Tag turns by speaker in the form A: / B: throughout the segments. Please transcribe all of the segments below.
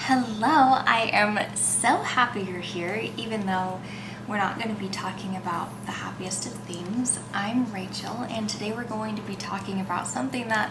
A: Hello, I am so happy you're here, even though we're not going to be talking about the happiest of things. I'm Rachel, and today we're going to be talking about something that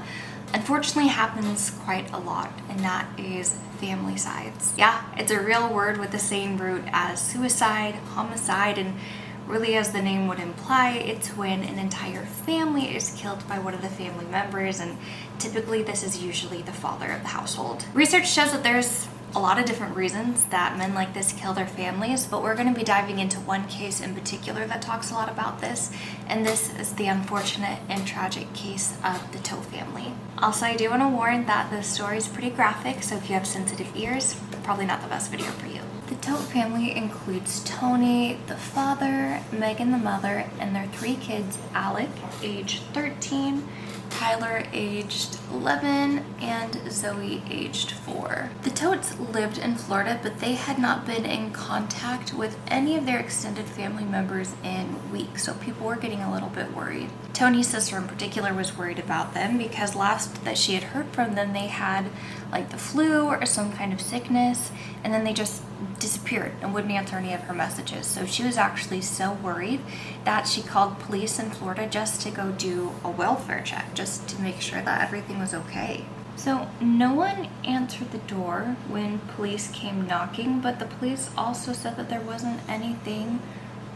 A: unfortunately happens quite a lot, and that is familicides. Yeah, it's a real word with the same root as suicide, homicide, and really, as the name would imply, it's when an entire family is killed by one of the family members, and typically this is usually the father of the household. Research shows that there's a lot of different reasons that men like this kill their families, but we're going to be diving into one case in particular that talks a lot about this, and this is the unfortunate and tragic case of the Todt family. Also, I do want to warn that the story is pretty graphic, so if you have sensitive ears, probably not the best video for you. The Todt family includes Tony, the father, Megan, the mother, and their three kids, Alec, aged 13, Tyler, aged 11, and Zoe, aged 4. The Todts lived in Florida, but they had not been in contact with any of their extended family members in weeks, so people were getting a little bit worried. Tony's sister in particular was worried about them because last that she had heard from them, they had like the flu or some kind of sickness, and then they just disappeared and wouldn't answer any of her messages. So she was actually so worried that she called police in Florida just to go do a welfare check, just to make sure that everything was okay. So no one answered the door when police came knocking, but the police also said that there wasn't anything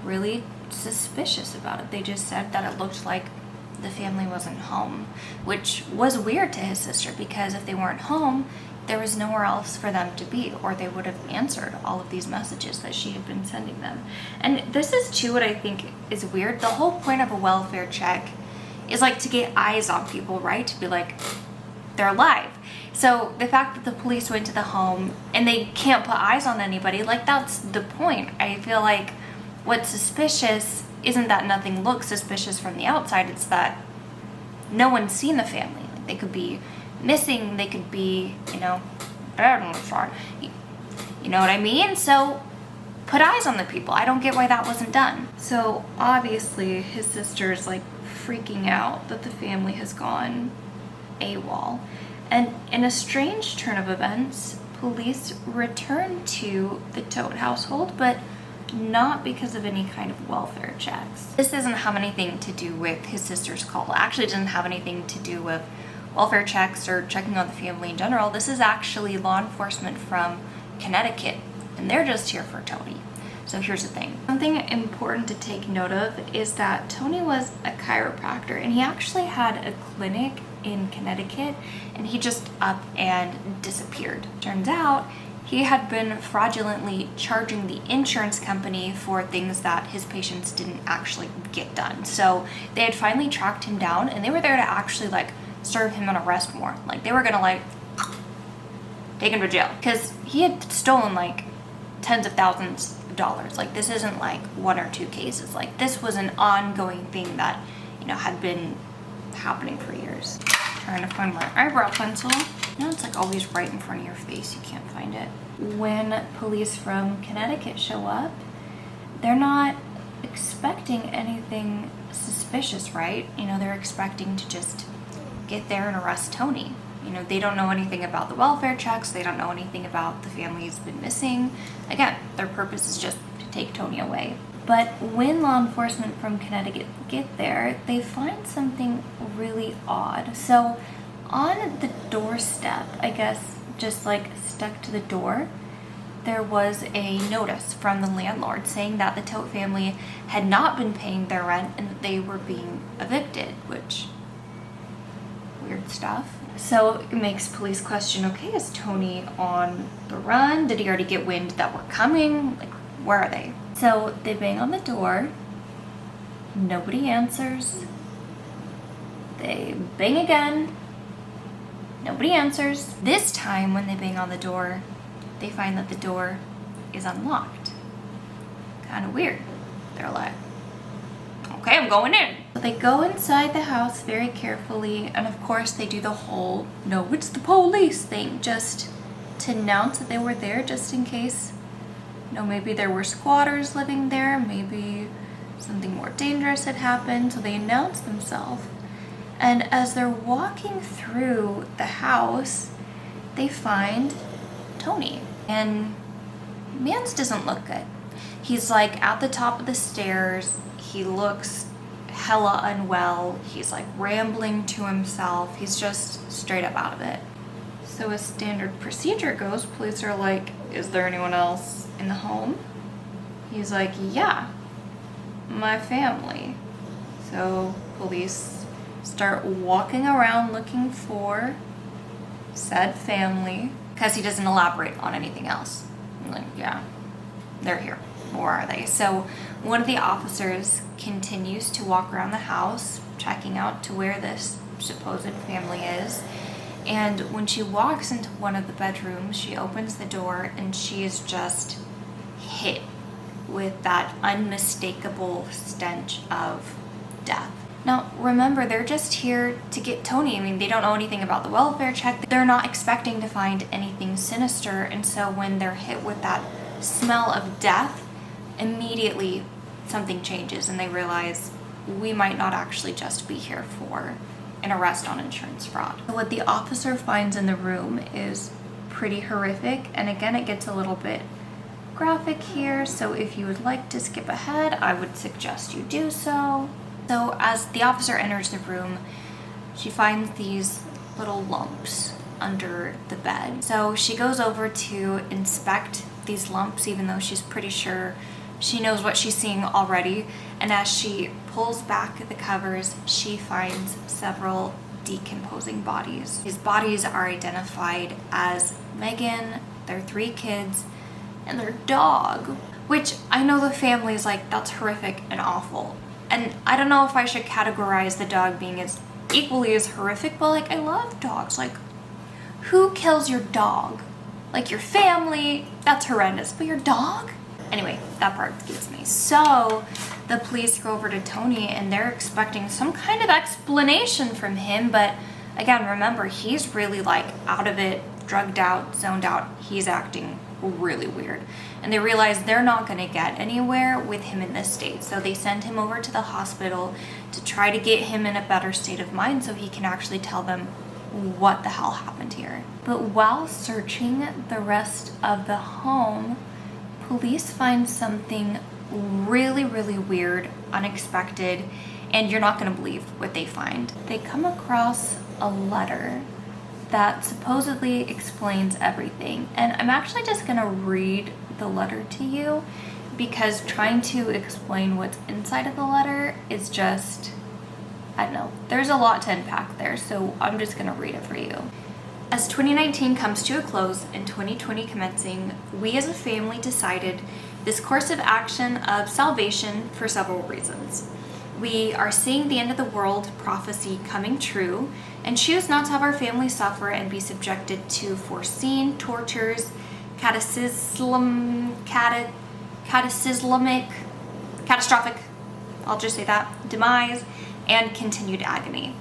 A: really suspicious about it. They just said that it looked like the family wasn't home, which was weird to his sister because if they weren't home, there was nowhere else for them to be, or they would have answered all of these messages that she had been sending them. And this is too what I think is weird. The whole point of a welfare check is like to get eyes on people, right? To be like, they're alive. So the fact that the police went to the home and they can't put eyes on anybody, like that's the point. I feel like what's suspicious isn't that nothing looks suspicious from the outside, it's that no one's seen the family. Like they could be missing, they could be, you know what I mean? So put eyes on the people. I don't get why that wasn't done. So obviously his sister's like freaking out that the family has gone AWOL. And in a strange turn of events, police returned to the Todt household, but not because of any kind of welfare checks. This doesn't have anything to do with his sister's call. It actually doesn't have anything to do with welfare checks or checking on the family in general. This is actually law enforcement from Connecticut, and they're just here for Tony. So here's the thing. Something important to take note of is that Tony was a chiropractor, and he actually had a clinic in Connecticut, and he just up and disappeared. Turns out he had been fraudulently charging the insurance company for things that his patients didn't actually get done. So they had finally tracked him down, and they were there to actually like serve him an arrest warrant. Like they were gonna like take him to jail because he had stolen like tens of thousands of dollars. Like this isn't like one or two cases. Like this was an ongoing thing that, you know, had been happening for years. Trying to find my eyebrow pencil. Now it's like always right in front of your face. You can't find it. When police from Connecticut show up, they're not expecting anything suspicious, right? You know, they're expecting to just get there and arrest Tony. You know, they don't know anything about the welfare checks. They don't know anything about the family who's been missing. Again, their purpose is just to take Tony away. But when law enforcement from Connecticut get there, they find something really odd. So on the doorstep, I guess just like stuck to the door, there was a notice from the landlord saying that the Todt family had not been paying their rent and that they were being evicted, which weird stuff. So it makes police question, okay, is Tony on the run? Did he already get wind that we're coming? Like, where are they? So they bang on the door. Nobody answers. They bang again. Nobody answers. This time when they bang on the door, they find that the door is unlocked. Kind of weird. They're like, okay, I'm going in. So they go inside the house very carefully, and of course they do the whole, no, it's the police thing, just to announce that they were there just in case, you know, maybe there were squatters living there, maybe something more dangerous had happened, so they announce themselves. And as they're walking through the house, they find Tony. And Mans doesn't look good. He's like at the top of the stairs. He looks hella unwell. He's like rambling to himself. He's just straight up out of it. So as standard procedure goes, police are like, is there anyone else in the home? He's like, yeah, my family. So police start walking around looking for said family because he doesn't elaborate on anything else. I'm like, yeah, they're here. Where are they? So one of the officers continues to walk around the house, checking out to where this supposed family is. And when she walks into one of the bedrooms, she opens the door and she is just hit with that unmistakable stench of death. Now, remember, they're just here to get Tony. I mean, they don't know anything about the welfare check. They're not expecting to find anything sinister. And so when they're hit with that smell of death, immediately something changes and they realize we might not actually just be here for an arrest on insurance fraud. What the officer finds in the room is pretty horrific, and again it gets a little bit graphic here, so if you would like to skip ahead, I would suggest you do so. So as the officer enters the room, she finds these little lumps under the bed. So she goes over to inspect these lumps, even though she's pretty sure she knows what she's seeing already. And as she pulls back the covers, she finds several decomposing bodies. These bodies are identified as Megan, their 3 kids, and their dog, which I know the family is like, that's horrific and awful. And I don't know if I should categorize the dog being as equally as horrific, but like, I love dogs. Like, who kills your dog? Like, your family, that's horrendous, but your dog? Anyway, that part gets me. So the police go over to Tony and they're expecting some kind of explanation from him, but again, remember, he's really like out of it, drugged out, zoned out. He's acting really weird. And they realize they're not going to get anywhere with him in this state. So they send him over to the hospital to try to get him in a better state of mind so he can actually tell them what the hell happened here. But while searching the rest of the home, police find something really, really weird, unexpected, and you're not going to believe what they find. They come across a letter that supposedly explains everything. And I'm actually just going to read the letter to you because trying to explain what's inside of the letter is just, I don't know, there's a lot to unpack there, so I'm just going to read it for you. As 2019 comes to a close and 2020 commencing, we as a family decided this course of action of salvation for several reasons. We are seeing the end of the world prophecy coming true and choose not to have our family suffer and be subjected to foreseen tortures, catastrophic, I'll just say that, demise, and continued agony.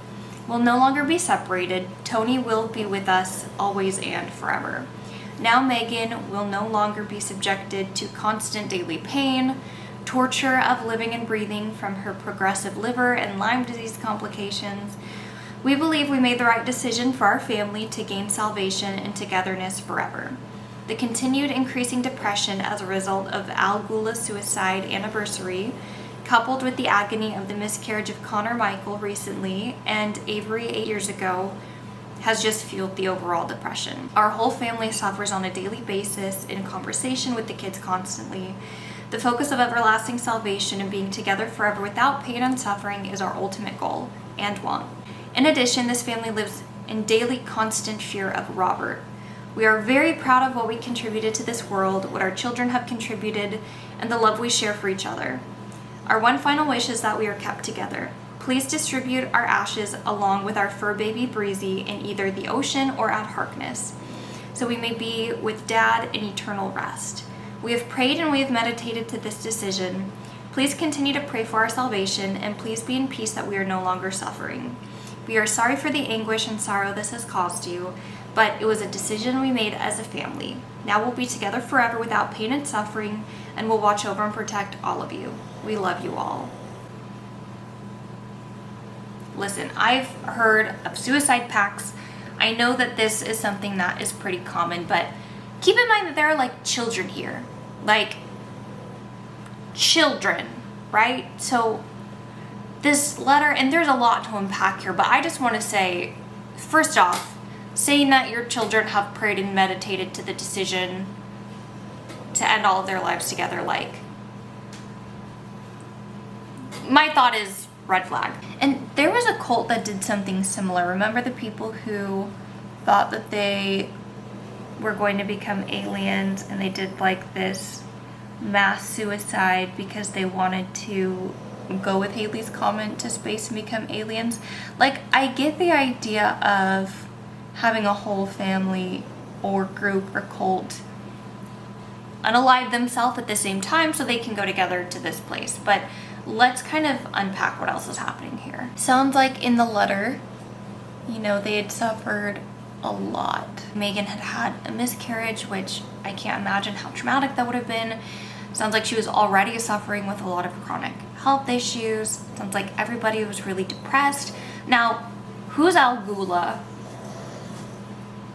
A: We'll no longer be separated. Tony will be with us always and forever. Now Megan will no longer be subjected to constant daily pain, torture of living and breathing from her progressive liver and Lyme disease complications. We believe we made the right decision for our family to gain salvation and togetherness forever. The continued increasing depression as a result of Al Gula's suicide anniversary, coupled with the agony of the miscarriage of Connor Michael recently and Avery 8 years ago, has just fueled the overall depression. Our whole family suffers on a daily basis in conversation with the kids constantly. The focus of everlasting salvation and being together forever without pain and suffering is our ultimate goal and want. In addition, this family lives in daily constant fear of Robert. We are very proud of what we contributed to this world, what our children have contributed, and the love we share for each other. Our one final wish is that we are kept together. Please distribute our ashes along with our fur baby Breezy in either the ocean or at Harkness, so we may be with Dad in eternal rest. We have prayed and we have meditated to this decision. Please continue to pray for our salvation, and please be in peace that we are no longer suffering. We are sorry for the anguish and sorrow this has caused you, but it was a decision we made as a family. Now we'll be together forever without pain and suffering, and we'll watch over and protect all of you. We love you all. Listen, I've heard of suicide pacts. I know that this is something that is pretty common, but keep in mind that there are like children here, like children, right? So this letter, and there's a lot to unpack here, but I just want to say, first off, saying that your children have prayed and meditated to the decision to end all of their lives together, like, my thought is red flag. And there was a cult that did something similar. Remember the people who thought that they were going to become aliens, and they did like this mass suicide because they wanted to go with Haley's comment to space and become aliens? Like, I get the idea of having a whole family or group or cult unalive themselves at the same time so they can go together to this place, but let's kind of unpack what else is happening here. Sounds like in the letter, you know, they had suffered a lot. Megan had had a miscarriage, which I can't imagine how traumatic that would have been. Sounds like she was already suffering with a lot of chronic health issues. Sounds like everybody was really depressed. Now, who's Algula?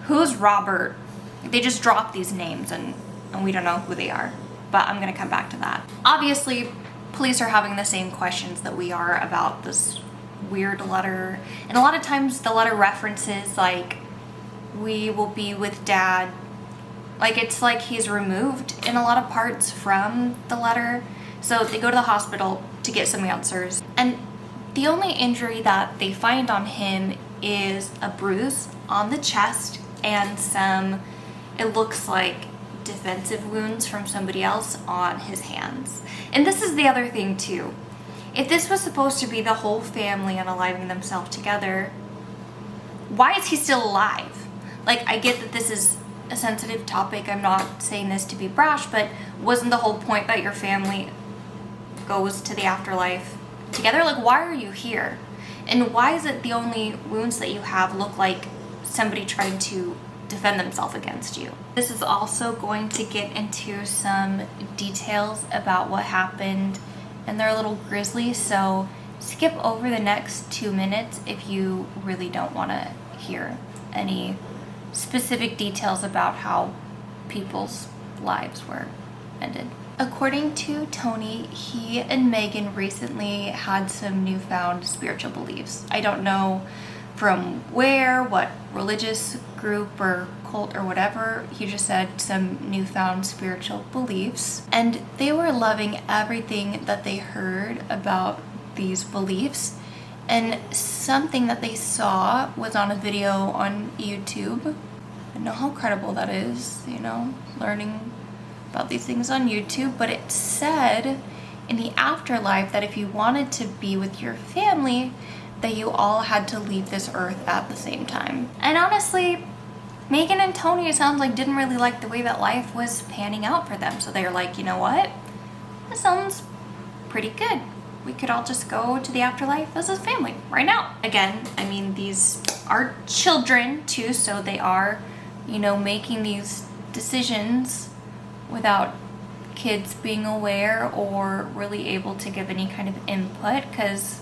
A: Who's Robert? They just dropped these names and we don't know who they are, but I'm gonna come back to that. Obviously, police are having the same questions that we are about this weird letter. And a lot of times the letter references like, we will be with dad. Like, it's like he's removed in a lot of parts from the letter. So they go to the hospital to get some answers. And the only injury that they find on him is a bruise on the chest and some, it looks like, defensive wounds from somebody else on his hands. And this is the other thing too. If this was supposed to be the whole family unaliving themselves together, why is he still alive? Like, I get that this is a sensitive topic. I'm not saying this to be brash, but wasn't the whole point that your family goes to the afterlife together? Like, why are you here? And why is it the only wounds that you have look like somebody trying to defend themselves against you? This is also going to get into some details about what happened in their little grizzly, so skip over the next 2 minutes if you really don't want to hear any specific details about how people's lives were ended. According to Tony, he and Megan recently had some newfound spiritual beliefs. I don't know from where, what religious group or cult or whatever. He just said some newfound spiritual beliefs. And they were loving everything that they heard about these beliefs. And something that they saw was on a video on YouTube. I don't know how credible that is, you know, learning about these things on YouTube, but it said in the afterlife that if you wanted to be with your family, that you all had to leave this earth at the same time. And honestly, Megan and Tony, it sounds like, didn't really like the way that life was panning out for them. So they were like, you know what? That sounds pretty good. We could all just go to the afterlife as a family right now. Again, I mean, these are children too, so they are, you know, making these decisions without kids being aware or really able to give any kind of input, because,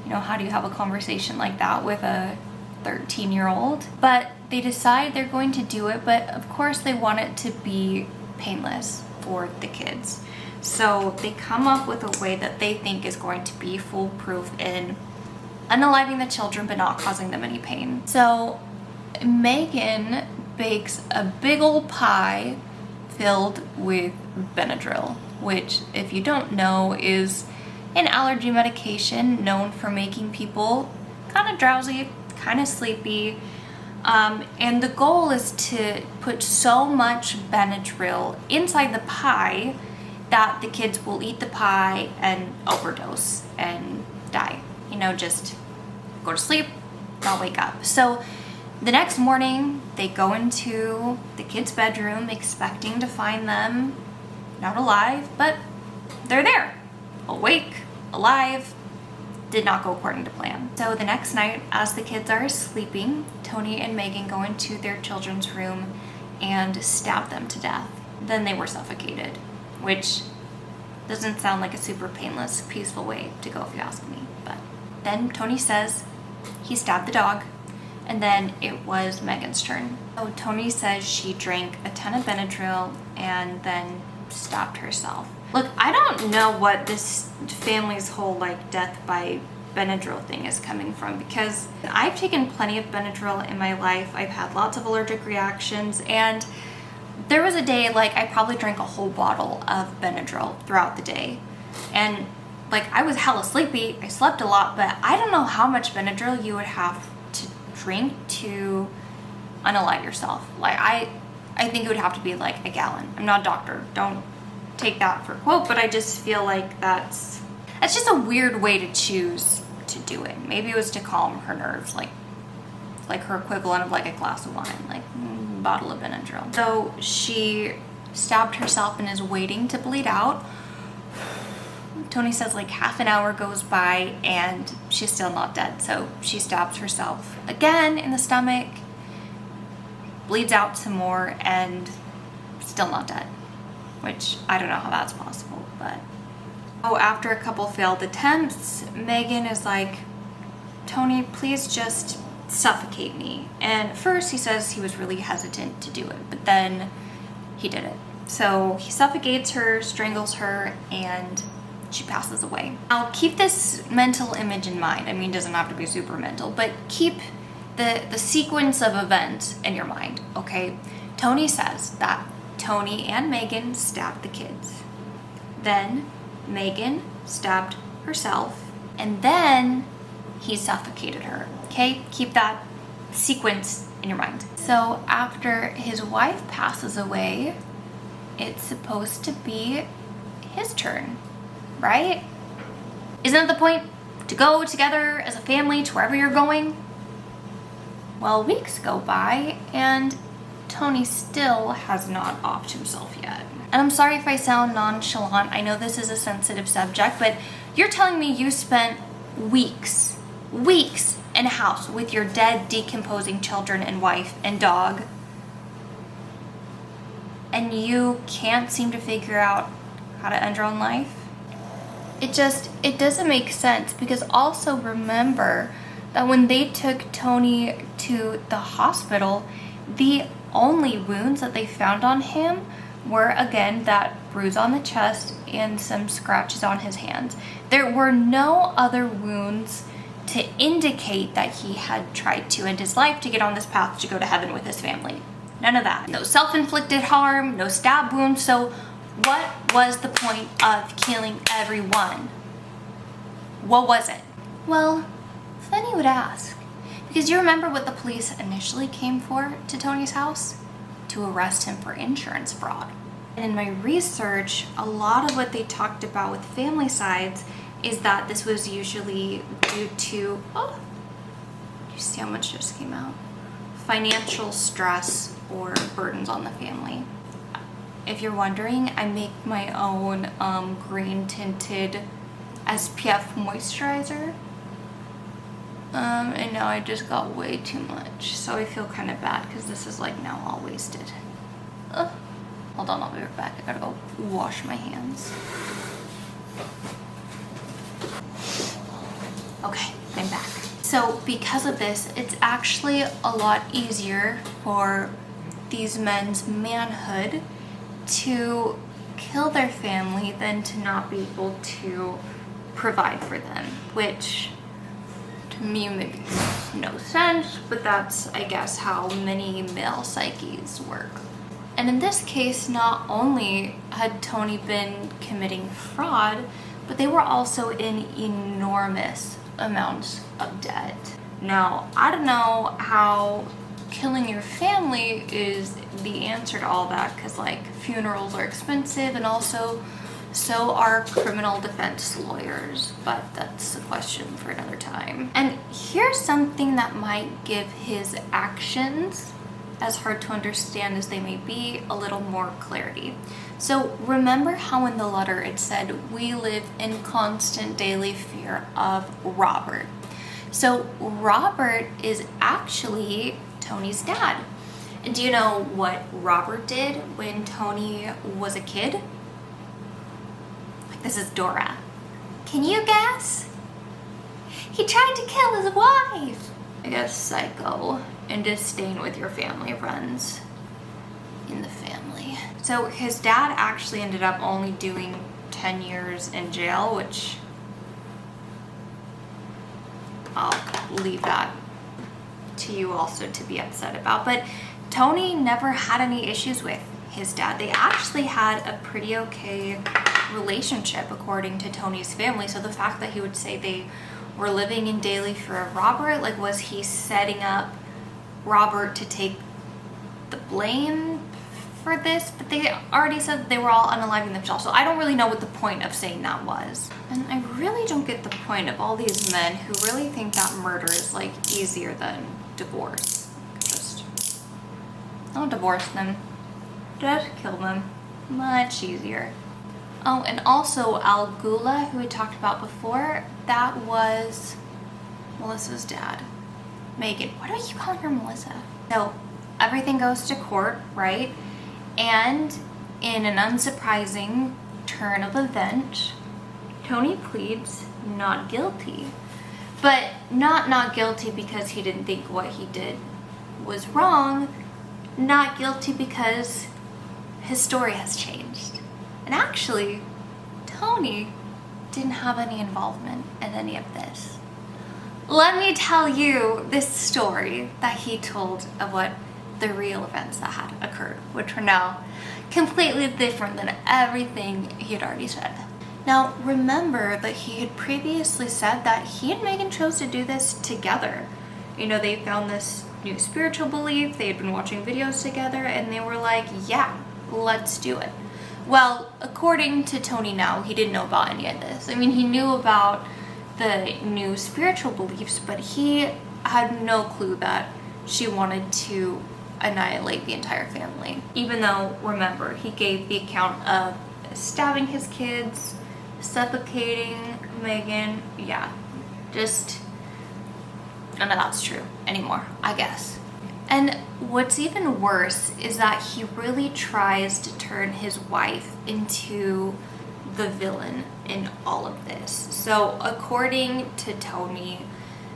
A: you know, how do you have a conversation like that with a 13-year-old? But they decide they're going to do it, but of course they want it to be painless for the kids. So they come up with a way that they think is going to be foolproof in unaliving the children but not causing them any pain. So Megan bakes a big old pie filled with Benadryl, which, if you don't know, is an allergy medication known for making people kind of drowsy, kind of sleepy. And the goal is to put so much Benadryl inside the pie that the kids will eat the pie and overdose and die. You know, just go to sleep, not wake up. So the next morning, they go into the kids' bedroom expecting to find them not alive, but they're there, awake, alive. Did not go according to plan. So the next night, as the kids are sleeping, Tony and Megan go into their children's room and stab them to death. Then they were suffocated, which doesn't sound like a super painless, peaceful way to go if you ask me. But then Tony says he stabbed the dog, and then it was Megan's turn. So Toni says she drank a ton of Benadryl and then stabbed herself. Look, I don't know what this family's whole like death by Benadryl thing is coming from, because I've taken plenty of Benadryl in my life. I've had lots of allergic reactions, and there was a day like I probably drank a whole bottle of Benadryl throughout the day, and like I was hella sleepy. I slept a lot, but I don't know how much Benadryl you would have to drink to unalive yourself. Like I think it would have to be like a gallon. I'm not a doctor, don't take that for a quote, but I just feel like that's just a weird way to choose to do it. Maybe it was to calm her nerves, like her equivalent of like a glass of wine, like bottle of Benadryl. So she stabbed herself and is waiting to bleed out. Toni says like half an hour goes by and she's still not dead. So she stabs herself again in the stomach, bleeds out some more, and still not dead, which I don't know how that's possible, but after a couple failed attempts, Megan is like, Toni, please just suffocate me. And at first he says he was really hesitant to do it, but then he did it. So he suffocates her, strangles her, and she passes away. Now keep this mental image in mind. I mean, it doesn't have to be super mental, but keep the sequence of events in your mind, okay? Toni says that Toni and Megan stabbed the kids. Then Megan stabbed herself, and then he suffocated her. Okay, keep that sequence in your mind. So after his wife passes away, it's supposed to be his turn, right? Isn't that the point? To go together as a family to wherever you're going? Well, weeks go by and Toni still has not offed himself yet. And I'm sorry if I sound nonchalant. I know this is a sensitive subject, but you're telling me you spent weeks in a house with your dead, decomposing children and wife and dog, and you can't seem to figure out how to end your own life? It doesn't make sense, because also remember that when they took Toni to the hospital, the only wounds that they found on him were, again, that bruise on the chest and some scratches on his hands. There were no other wounds to indicate that he had tried to end his life to get on this path to go to heaven with his family. None of that. No self-inflicted harm, no stab wounds. So what was the point of killing everyone? What was it? Well, then you would ask. Because you remember what the police initially came for to Toni's house? To arrest him for insurance fraud. And in my research, a lot of what they talked about with family sides is that this was usually due to, you see how much just came out? Financial stress or burdens on the family. If you're wondering, I make my own green tinted SPF moisturizer. And now I just got way too much, so I feel kind of bad because this is like now all wasted. Hold on, I'll be right back. I gotta go wash my hands. Okay, I'm back. So because of this, it's actually a lot easier for these men's manhood to kill their family than to not be able to provide for them, which to me makes no sense, but that's, I guess, how many male psyches work. And in this case, not only had Toni been committing fraud, but they were also in enormous amounts of debt. Now, I don't know how killing your family is the answer to all that, because like funerals are expensive, and also so are criminal defense lawyers, but that's a question for another time. And here's something that might give his actions, as hard to understand as they may be, a little more clarity. So remember how in the letter it said, we live in constant daily fear of Robert. So Robert is actually Toni's dad. And do you know what Robert did when Toni was a kid? This is Dora. Can you guess? He tried to kill his wife. I guess, psycho and disdain with your family runs in the family. So his dad actually ended up only doing 10 years in jail, which I'll leave that to you also to be upset about. But Tony never had any issues with his dad. They actually had a pretty okay relationship according to Tony's family. So the fact that he would say they were living in daily fear of Robert, like, was he setting up Robert to take the blame for this? But they already said that they were all unaliving themselves, so I don't really know what the point of saying that was. And I really don't get the point of all these men who really think that murder is like easier than divorce. Just don't divorce them, just kill them. Much easier. Oh, and also Al Ghula, who we talked about before, that was Melissa's dad. Megan. Why do I keep calling her Melissa? So everything goes to court, right? And in an unsurprising turn of events, Tony pleads not guilty. But not guilty because he didn't think what he did was wrong. Not guilty because his story has changed. And actually, Tony didn't have any involvement in any of this. Let me tell you this story that he told of what the real events that had occurred, which were now completely different than everything he had already said. Now, remember that he had previously said that he and Megan chose to do this together. You know, they found this new spiritual belief, they had been watching videos together, and they were like, yeah, let's do it. Well, according to Tony now, he didn't know about any of this. I mean, he knew about the new spiritual beliefs, but he had no clue that she wanted to annihilate the entire family. Even though, remember, he gave the account of stabbing his kids, suffocating Megan. Yeah, just none of that's true anymore, I guess. And what's even worse is that he really tries to turn his wife into the villain in all of this. So according to Tony,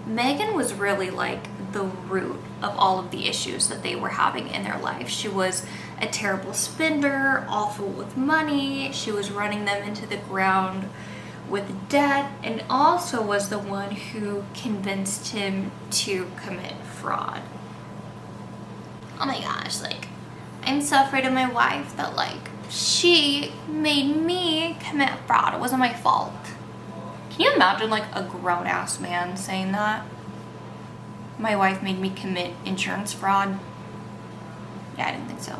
A: Megan was really like the root of all of the issues that they were having in their life. She was a terrible spender, awful with money. She was running them into the ground with debt, and also was the one who convinced him to commit fraud. Oh my gosh, like, I'm so afraid of my wife that, like, she made me commit fraud. It wasn't my fault. Can you imagine, like, a grown-ass man saying that? My wife made me commit insurance fraud. Yeah, I didn't think so.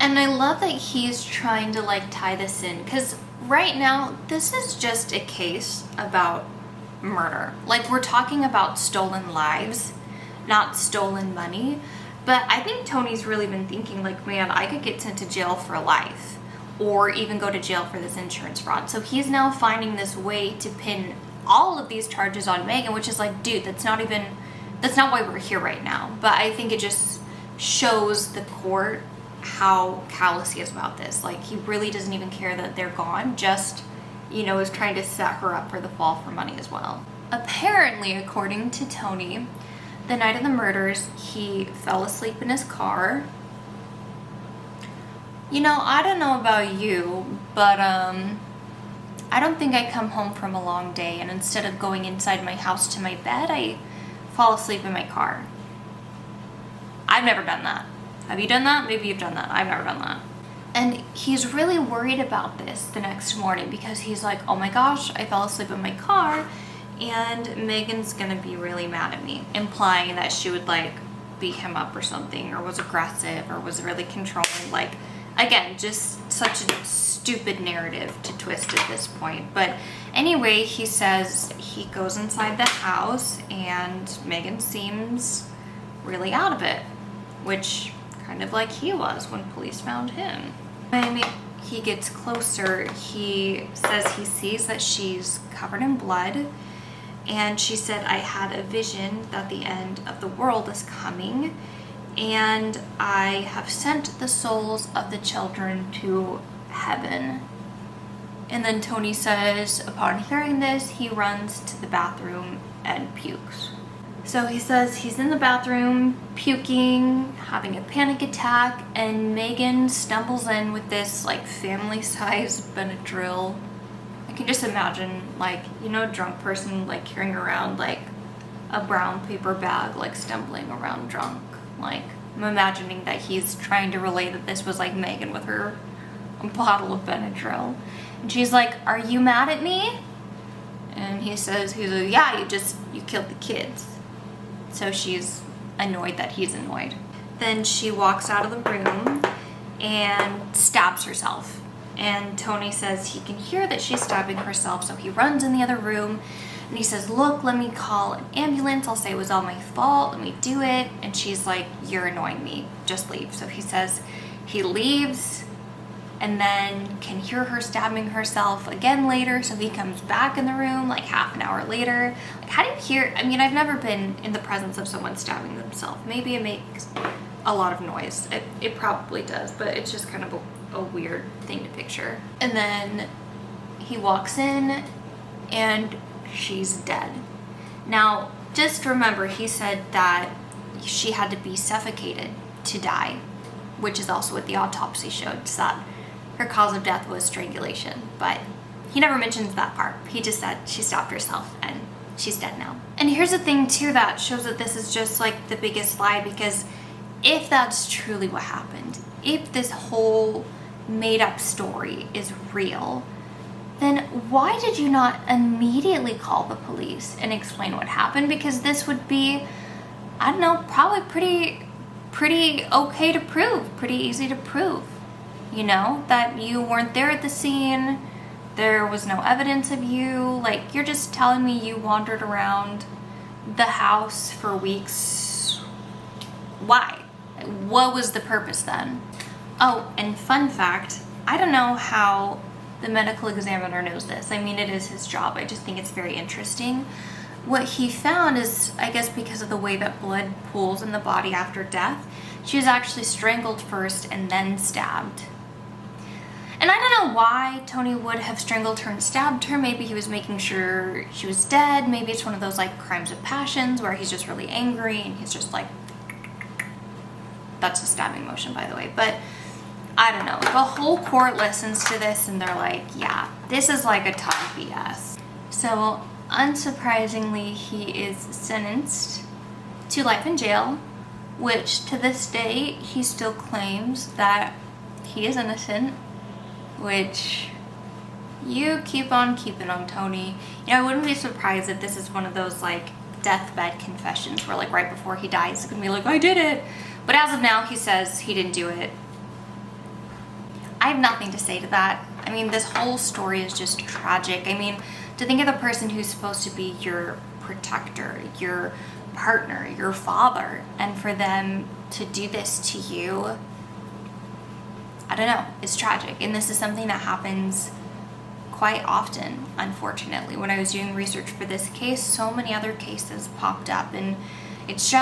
A: And I love that he's trying to, like, tie this in, because right now, this is just a case about murder. Like, we're talking about stolen lives, not stolen money. But I think Tony's really been thinking, like, man, I could get sent to jail for life, or even go to jail for this insurance fraud. So he's now finding this way to pin all of these charges on Megan, which is like, dude, that's not why we're here right now. But I think it just shows the court how callous he is about this. Like, he really doesn't even care that they're gone, just, you know, is trying to set her up for the fall for money as well. Apparently, according to Tony, the night of the murders, he fell asleep in his car. You know, I don't know about you, but I don't think I come home from a long day and instead of going inside my house to my bed, I fall asleep in my car. I've never done that. Have you done that? Maybe you've done that. I've never done that. And he's really worried about this the next morning because he's like, oh my gosh, I fell asleep in my car and Megan's gonna be really mad at me, implying that she would like beat him up or something, or was aggressive, or was really controlling. Like, again, just such a stupid narrative to twist at this point. But anyway, he says he goes inside the house and Megan seems really out of it, which kind of like he was when police found him. When he gets closer, he says he sees that she's covered in blood. And she said, I had a vision that the end of the world is coming, and I have sent the souls of the children to heaven. And then Tony says, upon hearing this, he runs to the bathroom and pukes. So he says he's in the bathroom, puking, having a panic attack, and Megan stumbles in with this like family-sized Benadryl. I can just imagine, like, you know, a drunk person like carrying around like a brown paper bag, like stumbling around drunk. Like, I'm imagining that he's trying to relay that this was like Megan with her bottle of Benadryl. And she's like, "Are you mad at me?" And he's like, "Yeah, you killed the kids." So she's annoyed that he's annoyed. Then she walks out of the room and stabs herself. And Tony says he can hear that she's stabbing herself, so he runs in the other room and he says, "Look, let me call an ambulance. I'll say it was all my fault. Let me do it." And she's like, "You're annoying me. Just leave." So he says he leaves and then can hear her stabbing herself again later. So he comes back in the room like half an hour later. Like, how do you hear? I mean, I've never been in the presence of someone stabbing themselves. Maybe it makes a lot of noise. It probably does, but it's just kind of a weird thing to picture. And then he walks in and she's dead. Now, just remember, he said that she had to be suffocated to die, which is also what the autopsy showed, so that her cause of death was strangulation, but he never mentions that part. He just said she stabbed herself and she's dead now. And here's the thing too that shows that this is just like the biggest lie, because if that's truly what happened, if this whole made up story is real, then why did you not immediately call the police and explain what happened? Because this would be, I don't know, probably pretty okay to prove, pretty easy to prove. You know, that you weren't there at the scene, there was no evidence of you. Like, you're just telling me you wandered around the house for weeks. Why? What was the purpose then? Oh, and fun fact, I don't know how the medical examiner knows this. I mean, it is his job. I just think it's very interesting. What he found is, I guess because of the way that blood pools in the body after death, she was actually strangled first and then stabbed. And I don't know why Tony would have strangled her and stabbed her. Maybe he was making sure she was dead. Maybe it's one of those like crimes of passions where he's just really angry and he's just like, that's a stabbing motion, by the way. But I don't know. The whole court listens to this and they're like, yeah, this is like a ton of BS. So unsurprisingly, he is sentenced to life in jail, which to this day, he still claims that he is innocent. Which, you keep on keeping on, Tony. You know, I wouldn't be surprised if this is one of those like deathbed confessions where like right before he dies, he's gonna be like, "I did it." But as of now, he says he didn't do it. I have nothing to say to that. I mean, this whole story is just tragic. I mean, to think of the person who's supposed to be your protector, your partner, your father, and for them to do this to you, I don't know, it's tragic. And this is something that happens quite often, unfortunately. When I was doing research for this case, so many other cases popped up, and it's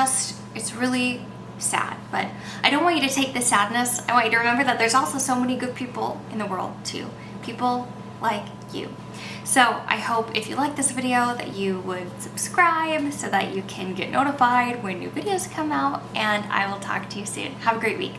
A: really sad. But I don't want you to take the sadness. I want you to remember that there's also so many good people in the world too. People like you. So I hope if you like this video that you would subscribe so that you can get notified when new videos come out, and I will talk to you soon. Have a great week.